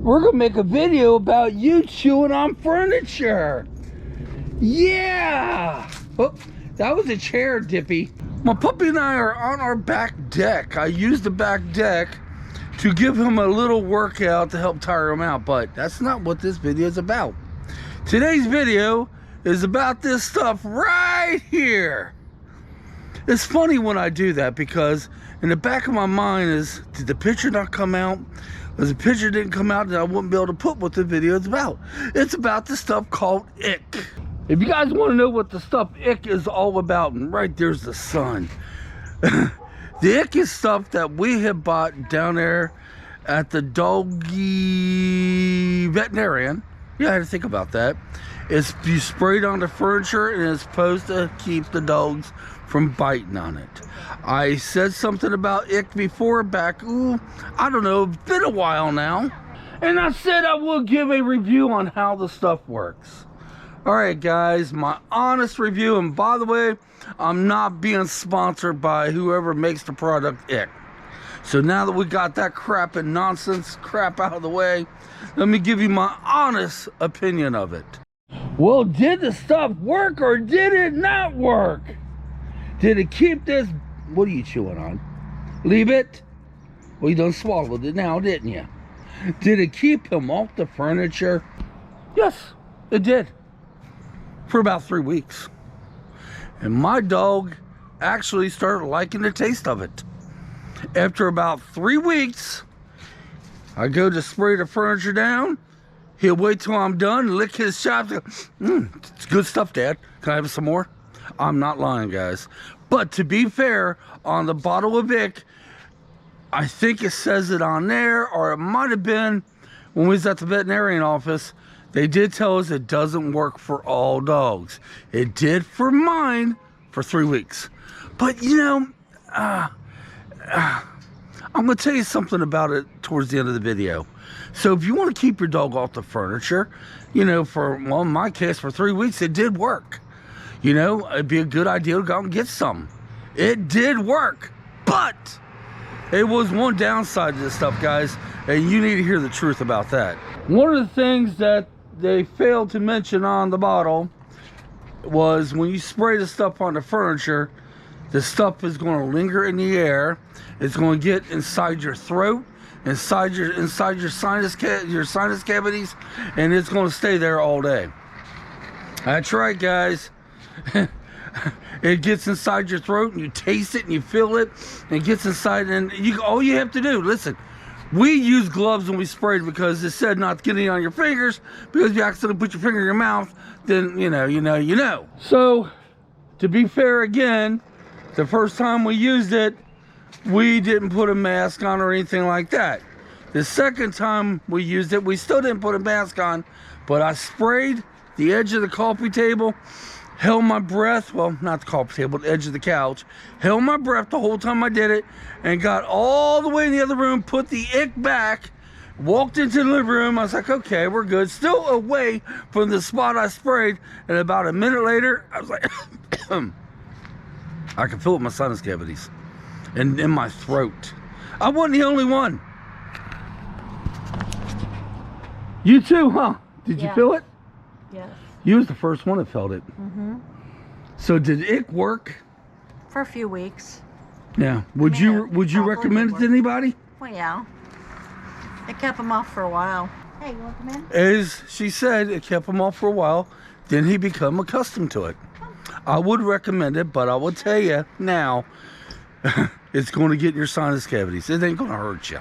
we're gonna make a video about you chewing on furniture. Yeah! Oh, that was a chair, Dippy. My puppy and I are on our back deck. I used the back deck to give him a little workout to help tire him out, but that's not what this video is about. Today's video is about this stuff right here. It's funny when I do that because in the back of my mind is, did the picture not come out? If the picture didn't come out, then I wouldn't be able to put what the video is about. It's about the stuff called ick. If you guys want to know what the stuff ick is all about, and right there's the sun. The ick is stuff that we have bought down there at the doggy veterinarian. Yeah, I had to think about that. It's you sprayed on the furniture and it's supposed to keep the dogs from biting on it. I said something about ick before back, I don't know, it's been a while now. And I said I will give a review on how the stuff works. Alright guys, my honest review, and by the way, I'm not being sponsored by whoever makes the product ick. So now that we got that crap and nonsense crap out of the way, let me give you my honest opinion of it. Well, did the stuff work or did it not work? Did it keep this? What are you chewing on? Leave it? Well, you done swallowed it now, didn't you? Did it keep him off the furniture? Yes, it did. For about 3 weeks. And my dog actually started liking the taste of it. After about 3 weeks, I go to spray the furniture down. He'll wait till I'm done, lick his chops. It's good stuff, Dad. Can I have some more? I'm not lying, guys. But to be fair, on the bottle of Ick, I think it says it on there, or it might have been when we was at the veterinarian office. They did tell us it doesn't work for all dogs. It did for mine for 3 weeks. But you know, I'm gonna tell you something about it towards the end of the video. So if you want to keep your dog off the furniture, you know, well, in my case, for 3 weeks, it did work. You know, it'd be a good idea to go out and get some. It did work, but it was one downside to this stuff, guys, and you need to hear the truth about that. One of the things that they failed to mention on the bottle was when you spray the stuff on the furniture, the stuff is going to linger in the air. It's going to get inside your throat, inside your sinus cavities, and it's going to stay there all day. That's right, guys. It gets inside your throat and you taste it and you feel it, and it gets inside, and all you have to do, listen, we use gloves when we sprayed because it said not to get it on your fingers, because if you accidentally put your finger in your mouth, then you know. So to be fair, again, the first time we used it, we didn't put a mask on or anything like that. The second time we used it, we still didn't put a mask on, but I sprayed the edge of the coffee table, held my breath, well, not the coffee table, the edge of the couch, held my breath the whole time I did it, and got all the way in the other room, put the ick back, walked into the living room. I was like, okay, we're good. Still away from the spot I sprayed, and about a minute later, I was like, I can feel it in my sinus cavities and in my throat. I wasn't the only one. You too, huh? Did you feel it? Yes. You was the first one that felt it. Mm-hmm. So did it work? For a few weeks. Yeah. Would you recommend it to anybody? Well, yeah. It kept him off for a while. Hey, you want to come in? As she said, it kept him off for a while. Then he become accustomed to it. I would recommend it, but I will tell you now, it's going to get in your sinus cavities. It ain't going to hurt you.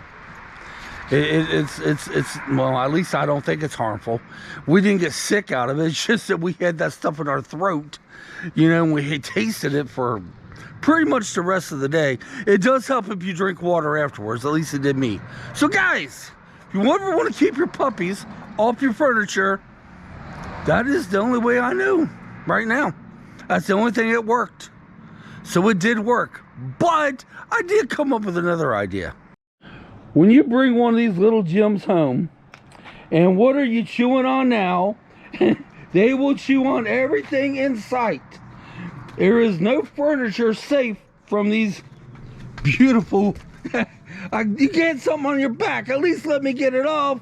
It's well, at least I don't think it's harmful. We didn't get sick out of it. It's just that we had that stuff in our throat, you know, and we had tasted it for pretty much the rest of the day. It does help if you drink water afterwards. At least it did me. So guys, if you ever want to keep your puppies off your furniture, that is the only way I knew right now. That's the only thing that worked. So it did work, but I did come up with another idea. When you bring one of these little gems home, and what are you chewing on now? They will chew on everything in sight. There is no furniture safe from these beautiful... You get something on your back, at least let me get it off.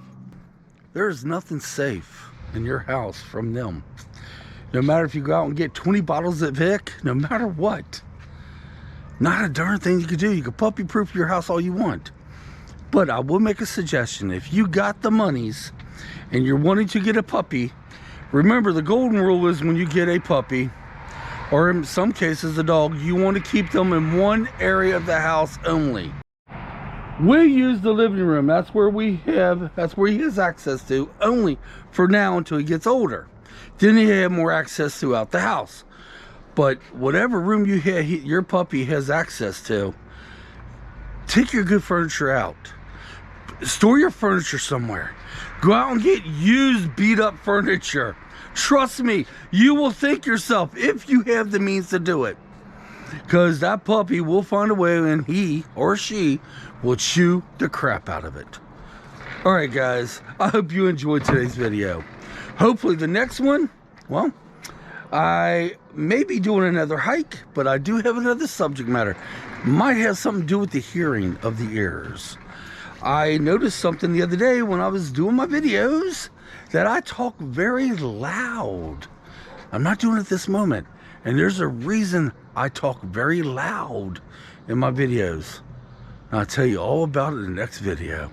there is nothing safe in your house from them. No matter if you go out and get 20 bottles of Vic, no matter what, not a darn thing you can do. You can puppy proof your house all you want. But I will make a suggestion. If you got the monies and you're wanting to get a puppy, remember the golden rule is when you get a puppy, or in some cases a dog, you want to keep them in one area of the house only. We use the living room. That's where he has access to only for now until he gets older. Then he have more access throughout the house. But whatever room you have, your puppy has access to, take your good furniture out. Store your furniture somewhere. Go out and get used, beat up furniture. Trust me, you will thank yourself if you have the means to do it. Because that puppy will find a way and he or she will chew the crap out of it. Alright guys, I hope you enjoyed today's video. Hopefully the next one, well, I may be doing another hike, but I do have another subject matter. Might have something to do with the hearing of the ears. I noticed something the other day when I was doing my videos that I talk very loud. I'm not doing it this moment. And there's a reason I talk very loud in my videos. And I'll tell you all about it in the next video.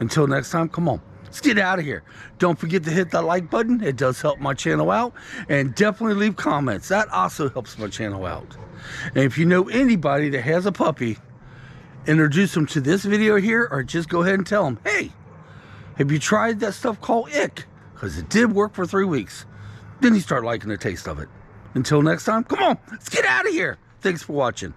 Until next time, come on, let's get out of here. Don't forget to hit that like button. It does help my channel out. And definitely leave comments. That also helps my channel out. And if you know anybody that has a puppy, introduce them to this video here, or just go ahead and tell them, hey, have you tried that stuff called Yuck? Because it did work for 3 weeks. Then you start liking the taste of it. Until next time, come on, let's get out of here. Thanks for watching.